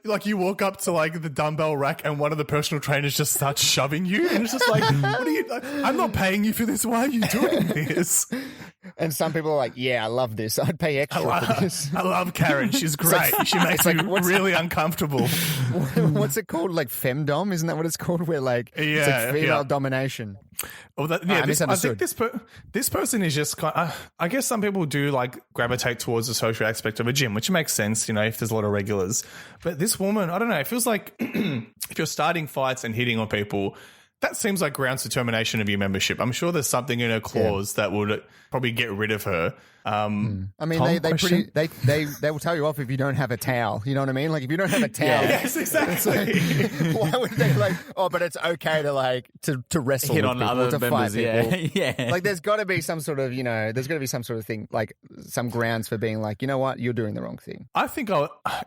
Like you walk up to like the dumbbell rack and one of the personal trainers just starts shoving you, and it's just like, what are you? Like, I'm not paying you for this. Why are you doing this? And some people are like, yeah, I love this. I'd pay extra for this. I love Karen. She's great. She makes me really uncomfortable. What's it called? Like femdom? Isn't that what it's called? Where like it's like female domination. Well, I think this person is just I guess some people do like gravitate towards the social aspect of a gym, which makes sense, you know, if there's a lot of regulars. But this woman, I don't know, it feels like if you're starting fights and hitting on people, that seems like grounds for termination of your membership. I'm sure there's something in her clause that would probably get rid of her. I mean, they will tell you off if you don't have a towel. You know what I mean? Like if you don't have a towel, yes, exactly. Why would they like? Oh, but it's okay to like to wrestle hit with on people, other to members. fight people. Yeah. Like there's got to be some sort of there's got to be some sort of thing, like some grounds for being like, you know what, you're doing the wrong thing. I think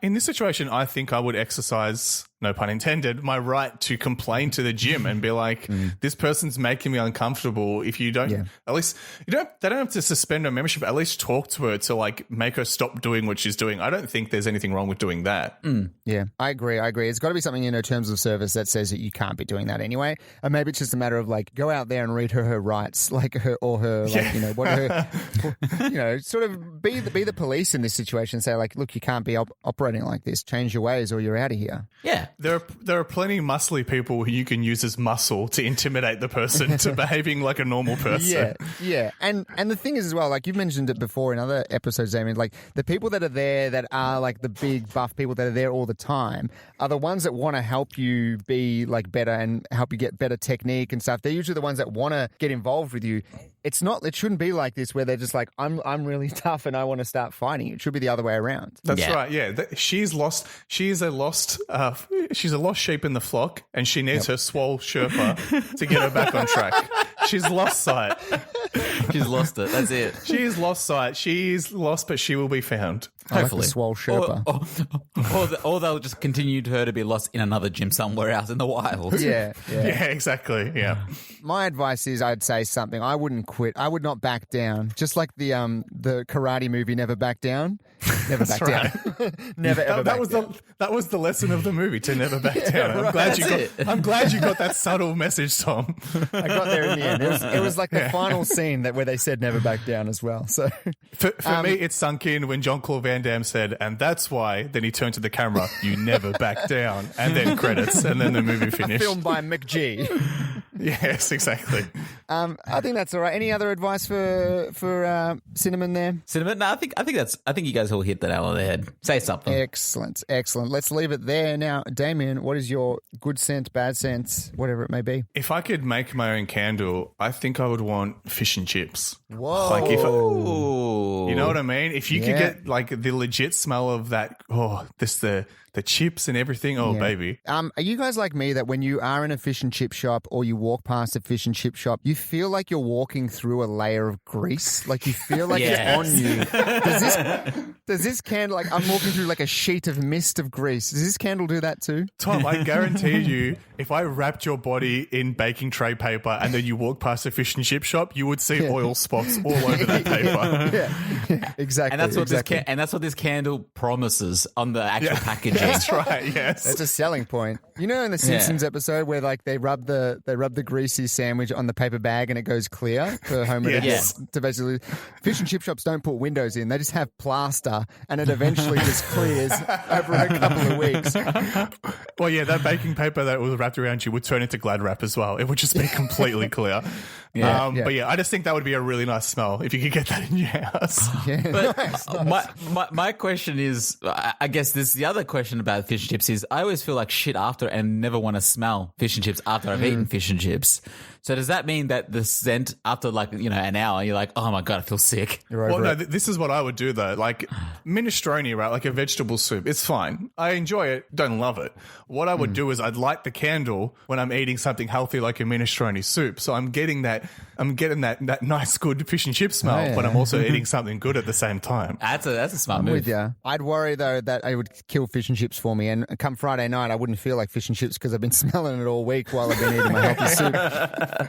in this situation, I think I would exercise, no pun intended, my right to complain to the gym and be like, this person's making me uncomfortable. If you don't, at least they don't have to suspend her membership. At least talk to her to like make her stop doing what she's doing. I don't think there's anything wrong with doing that. Yeah, I agree. It's got to be something in her terms of service that says that you can't be doing that anyway. And maybe it's just a matter of like, go out there and read her rights, like her like, what her, sort of be the police in this situation. Say like, look, you can't be operating like this. Change your ways or you're out of here. Yeah. There are plenty of muscly people who you can use as muscle to intimidate the person to behaving like a normal person. Yeah. And the thing is as well, like you've mentioned it before in other episodes, Damien, like the people that are there that are like the big buff people that are there all the time are the ones that want to help you be like better and help you get better technique and stuff. They're usually the ones that want to get involved with you. It shouldn't be like this where they're just like, I'm really tough and I want to start fighting. It should be the other way around. That's right. Yeah. She's lost. She's a lost sheep in the flock, and she needs her swole Sherpa to get her back on track. She's lost sight. She's lost it. That's it. She's lost sight. She's lost, but she will be found. Hopefully. Like the swole Sherpa. Or they'll just continue her to be lost in another gym somewhere else in the wild. Yeah, exactly. Yeah. My advice is I'd say something. I wouldn't quit. I would not back down. Just like the karate movie Never Back Down. Never back down. Never ever back down. That was the lesson of the movie, to never back down. I'm glad you got that subtle message, Tom. I got there in the end. It was like the final scene where they said never back down as well. So for me, it sunk in when Jean-Claude Van Damme said, and that's why, then he turned to the camera, you never back down, and then credits, and then the movie finished. Filmed by McG. Yes, exactly. I think that's all right. Any other advice for Cinnamon there? Cinnamon? No, I think you guys all hit that nail on the head. Say something. Excellent. Let's leave it there. Now, Damien, what is your good sense, bad sense, whatever it may be? If I could make my own candle, I think I would want fish and chips. Whoa. Like you know what I mean? If you could get like the legit smell of that, the chips and everything, baby. Are you guys like me that when you are in a fish and chip shop or you walk past a fish and chip shop, you feel like you're walking through a layer of grease? Like you feel like it's on you. Does this candle, like I'm walking through like a sheet of mist of grease. Does this candle do that too? Tom, I guarantee you, if I wrapped your body in baking tray paper and then you walk past a fish and chip shop, you would see oil spots all over that paper. Exactly. And that's what this candle promises on the actual packaging. That's right. Yes, that's a selling point. You know, in the Simpsons episode where like they rub the greasy sandwich on the paper bag and it goes clear for Homer to basically. Fish and chip shops don't put windows in; they just have plaster, and it eventually just clears over a couple of weeks. Well, yeah, that baking paper that was wrapped around you would turn into Glad wrap as well. It would just be completely clear. But yeah, I just think that would be a really nice smell if you could get that in your house. But my question is, I guess this is the other question about fish and chips is I always feel like shit after and never want to smell fish and chips after I've eaten fish and chips. So does that mean that the scent after an hour, you're like, oh my God, I feel sick? Well, no, this is what I would do though. Like minestrone, right? Like a vegetable soup. It's fine. I enjoy it. Don't love it. What I would do is I'd light the candle when I'm eating something healthy like a minestrone soup. So I'm getting that nice, good fish and chip smell, but I'm also eating something good at the same time. That's a smart move. With you. I'd worry though that it would kill fish and chips for me, and come Friday night, I wouldn't feel like fish and chips because I've been smelling it all week while I've been eating my healthy soup.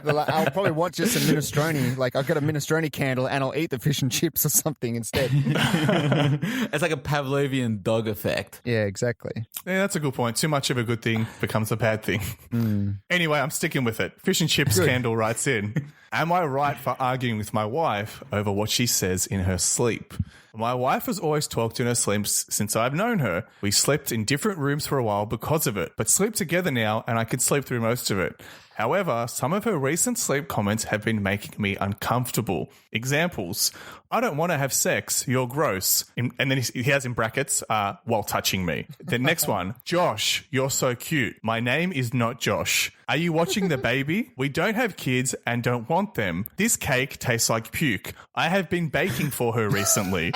Like, I'll probably watch just a minestrone. Like, I've got a minestrone candle and I'll eat the fish and chips or something instead. It's like a Pavlovian dog effect. Yeah, exactly. Yeah, that's a good point. Too much of a good thing becomes a bad thing. Anyway, I'm sticking with it. Fish and chips candle writes in, am I right for arguing with my wife over what she says in her sleep? My wife has always talked in her sleep since I've known her. We slept in different rooms for a while because of it, but sleep together now and I can sleep through most of it. However, some of her recent sleep comments have been making me uncomfortable. Examples: I don't want to have sex, you're gross. And then he has in brackets, while touching me. The next one: Josh, you're so cute. My name is not Josh. Are you watching the baby? We don't have kids and don't want them. This cake tastes like puke. I have been baking for her recently.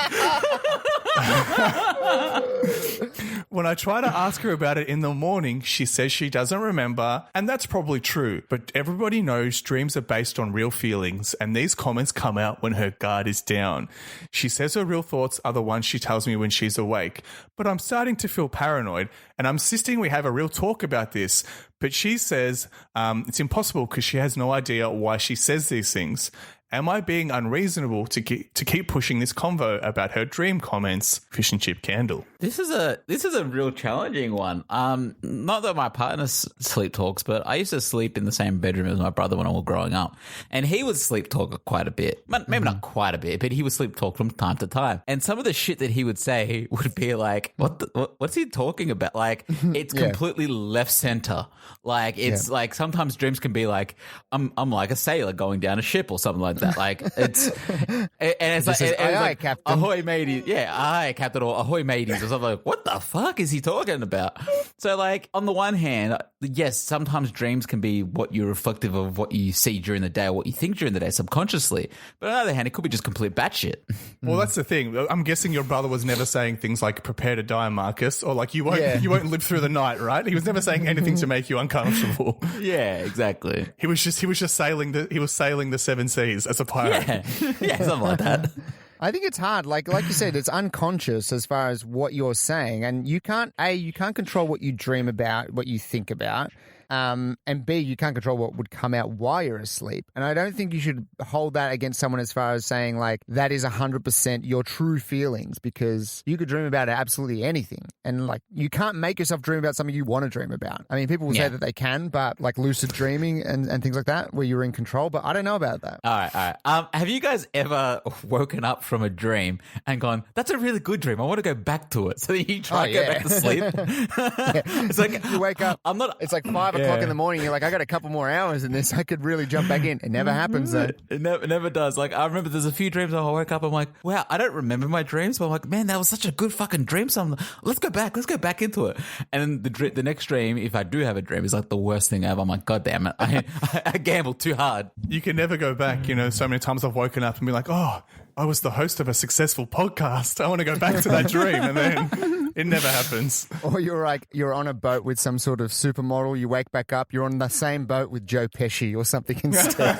When I try to ask her about it in the morning, she says she doesn't remember, and that's probably true. But everybody knows dreams are based on real feelings, and these comments come out when her guard is down. She says her real thoughts are the ones she tells me when she's awake, but I'm starting to feel paranoid, and I'm insisting we have a real talk about this. But she says it's impossible because she has no idea why she says these things. Am I being unreasonable to keep pushing this convo about her dream comments? Fish and chip candle. This is a real challenging one. Not that my partner sleep talks, but I used to sleep in the same bedroom as my brother when I was growing up, and he would sleep talk quite a bit. Maybe not quite a bit, but he would sleep talk from time to time. And some of the shit that he would say would be like, "What's he talking about?" Like it's completely left center. Like it's like sometimes dreams can be like, "I'm like a sailor going down a ship" or something like that. Like it's and it's like, aye, Captain. Ahoy mateys, aye Captain, or ahoy mateys, or something like. What the fuck is he talking about? So like on the one hand, yes, sometimes dreams can be what you're reflective of what you see during the day or what you think during the day subconsciously. But on the other hand, it could be just complete batshit. Well, that's the thing. I'm guessing your brother was never saying things like "prepare to die, Marcus," or like you won't live through the night, right? He was never saying anything to make you uncomfortable. Yeah, exactly. He was just sailing the seven seas as a pirate. Yeah, something like that. I think it's hard. Like you said, it's unconscious as far as what you're saying, and you can't control what you dream about, what you think about. And B, you can't control what would come out while you're asleep. And I don't think you should hold that against someone as far as saying like that is 100% your true feelings, because you could dream about absolutely anything. And like you can't make yourself dream about something you want to dream about. I mean, people will say that they can, but like lucid dreaming and things like that where you're in control, but I don't know about that. All right. Have you guys ever woken up from a dream and gone, that's a really good dream, I want to go back to it? So you try to go back to sleep. It's like you wake up, it's like 5 o'clock in the morning, you're like, I got a couple more hours in this, I could really jump back in. It never happens though. It never does. Like I remember there's a few dreams I woke up, I'm like, wow, I don't remember my dreams, but I'm like, man, that was such a good fucking dream. So let's go back into it. And then the next dream, if I do have a dream, is like the worst thing ever. I'm like, God damn it, I gambled too hard. You can never go back. You know, so many times I've woken up and be like, oh, I was the host of a successful podcast. I want to go back to that dream. And then it never happens. Or you're on a boat with some sort of supermodel. You wake back up. You're on the same boat with Joe Pesci or something instead.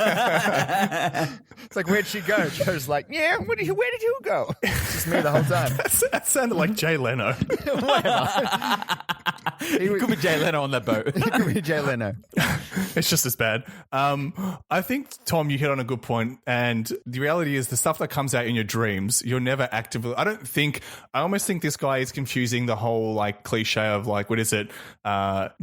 It's like, where'd she go? Joe's like, yeah, where did you go? It's just me the whole time. That sounded like Jay Leno. It could be Jay Leno on that boat. It could be Jay Leno. It's just as bad. I think, Tom, you hit on a good point. And the reality is the stuff that comes out in your dreams, you're never actively... I almost think this guy is confusing the whole like cliche of like, what is it?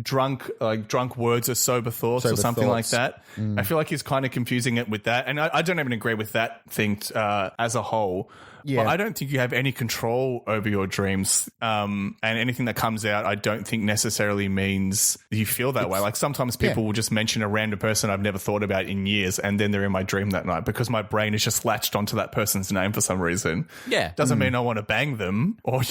Drunk words are sober thoughts or something like that. I feel like he's kind of confusing it with that. And I don't even agree with that thing as a whole. Yeah. But I don't think you have any control over your dreams. And anything that comes out, I don't think necessarily means you feel that way. Like sometimes people will just mention a random person I've never thought about in years, and then they're in my dream that night because my brain is just latched onto that person's name for some reason. Yeah. Doesn't mean I want to bang them or,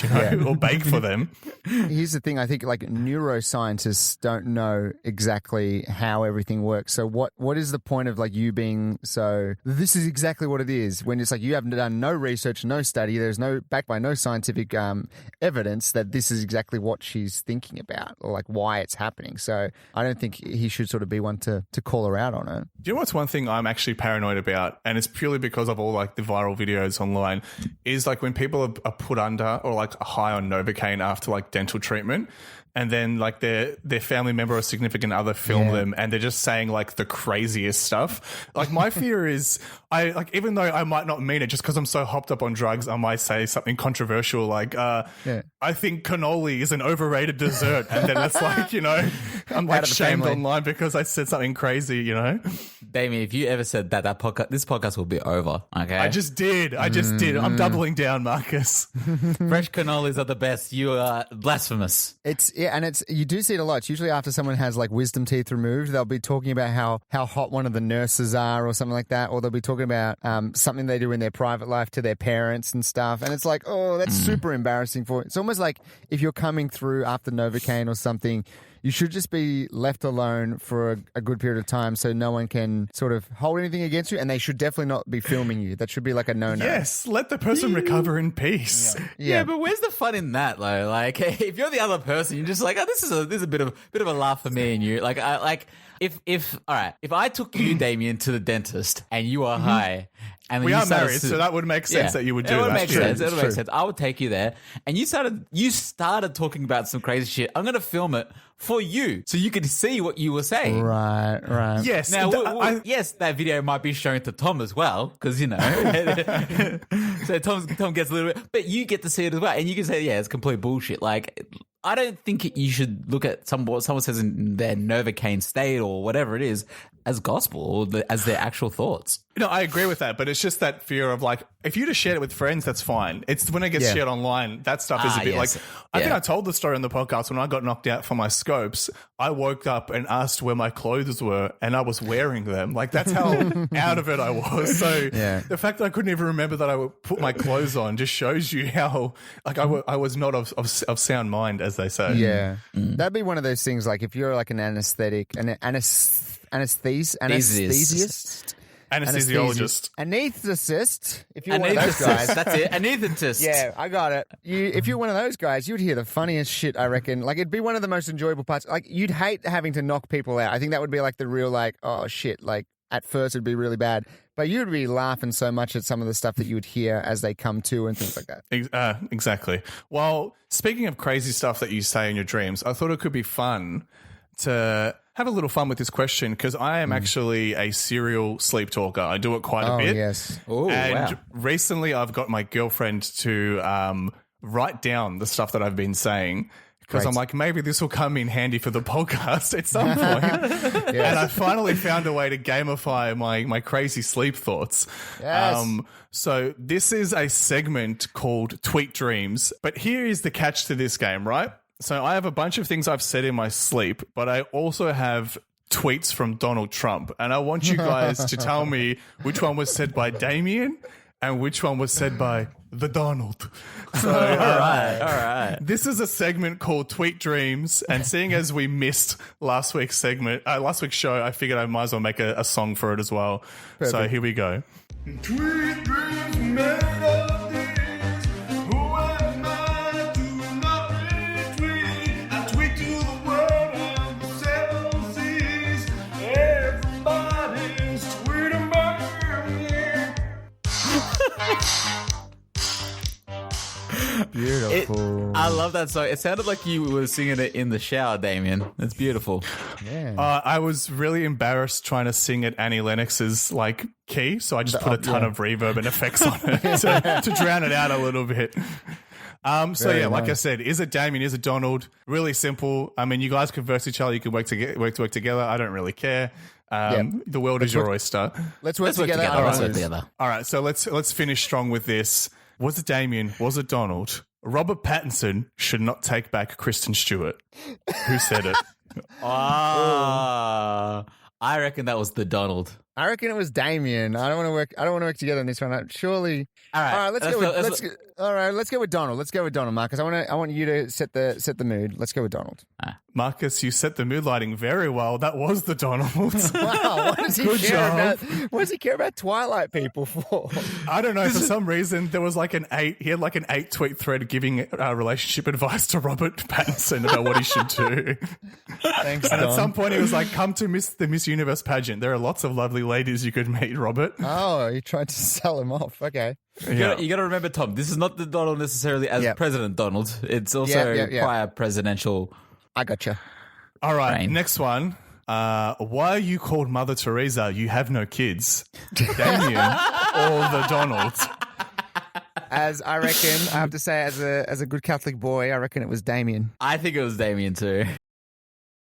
or bake for them. Here's the thing. I think like neuroscientists don't know exactly how everything works. So what is the point of like you being so, this is exactly what it is, when it's like you haven't done no research, no study, there's no backed by no scientific evidence that this is exactly what she's thinking about or like why it's happening. So I don't think he should sort of be one to call her out on it. Do you know what's one thing I'm actually paranoid about, and it's purely because of all like the viral videos online, is like when people are put under or like high on Novocaine after like dental treatment. and then like their family member or significant other film them, and they're just saying like the craziest stuff. Like my fear is, even though I might not mean it, just because I'm so hopped up on drugs, I might say something controversial like, I think cannoli is an overrated dessert, and then it's like, I'm like shamed online because I said something crazy, Damien, if you ever said that this podcast will be over. Okay, I just did. I'm doubling down, Marcus. Fresh cannolis are the best. You are blasphemous. And you do see it a lot. It's usually after someone has like wisdom teeth removed, they'll be talking about how hot one of the nurses are or something like that, or they'll be talking about something they do in their private life to their parents and stuff. And it's like, oh, that's super embarrassing for. It's almost like if you're coming through after Novocaine or something, you should just be left alone for a good period of time so no one can sort of hold anything against you, and they should definitely not be filming you. That should be like a no-no. Yes, let the person recover in peace. Yeah, but where's the fun in that, though? Like, if you're the other person, you're just like, oh, this is a bit of a laugh for me and you. Like, if I took you, Damien, to the dentist and you are high, and we are married, so that would make sense that you would do that. It would make sense. It would make sense. I would take you there, and you started talking about some crazy shit. I'm going to film it for you, so you could see what you were saying. Right. Yes. Now, yes, that video might be shown to Tom as well, because so Tom gets a little bit, but you get to see it as well, and you can say, yeah, it's complete bullshit. Like, I don't think you should look at what someone says in their Novocaine state or whatever it is as gospel or as their actual thoughts. I agree with that, but it's just that fear of like, if you just shared it with friends, that's fine. It's when it gets shared online, that stuff is a bit like, I think I told the story on the podcast when I got knocked out for my scopes, I woke up and asked where my clothes were and I was wearing them. Like that's how out of it I was. So the fact that I couldn't even remember that I would put my clothes on just shows you how like I was not of sound mind, as they say. Yeah. That'd be one of those things like if you're like an anesthetic, an anesthesiologist. Anesthetist. If you're one of those guys. That's it. Anesthetist. Yeah, I got it. If you're one of those guys, you'd hear the funniest shit, I reckon. Like, it'd be one of the most enjoyable parts. Like, you'd hate having to knock people out. I think that would be like the real, like, oh, shit. Like, at first it'd be really bad. But you'd be laughing so much at some of the stuff that you would hear as they come to and things like that. Exactly. Well, speaking of crazy stuff that you say in your dreams, I thought it could be fun to have a little fun with this question because I am actually a serial sleep talker. I do it quite a bit. Yes. Oh, and wow. Recently I've got my girlfriend to write down the stuff that I've been saying because I'm like, maybe this will come in handy for the podcast at some point. And I finally found a way to gamify my crazy sleep thoughts. Yes. So this is a segment called Tweet Dreams. But here is the catch to this game, right? So I have a bunch of things I've said in my sleep, but I also have tweets from Donald Trump. And I want you guys to tell me which one was said by Damien and which one was said by the Donald. So, all right. This is a segment called Tweet Dreams. And seeing as we missed last week's show, I figured I might as well make a song for it as well. Perfect. So here we go. Tweet Dreams melodies. Beautiful. I love that song. It sounded like you were singing it in the shower, Damien. It's beautiful. Yeah. I was really embarrassed trying to sing at Annie Lennox's like key, so I just put a ton of reverb and effects on it to drown it out a little bit. Like I said, is it Damien? Is it Donald? Really simple. I mean, you guys can verse each other. You can work together. I don't really care. The world is your oyster. Let's work together. All right, so let's finish strong with this. Was it Damien? Was it Donald? Robert Pattinson should not take back Kristen Stewart. Who said it? I reckon that was the Donald. I reckon it was Damien. I don't want to work together on this one. Surely. All right. Let's go with Donald. Let's go with Donald, Marcus. I want you to set the mood. Let's go with Donald. Marcus, you set the mood lighting very well. That was the Donald. Wow. What does he care about Twilight people for? I don't know. For some reason, there was like he had like an 8 tweet thread giving relationship advice to Robert Pattinson about what he should do. Thanks, and Don. at some point, he was like, come to the Miss Universe pageant. There are lots of lovely ladies you could meet, Robert. Oh, you tried to sell him off. Okay. You got to remember, Tom, this is not the Donald necessarily as President Donald. It's also prior presidential I gotcha. All right, Brain. next one. Why are you called Mother Teresa? You have no kids. Damien or the Donald? As I reckon, I have to say, as a good Catholic boy, I reckon it was Damien. I think it was Damien too.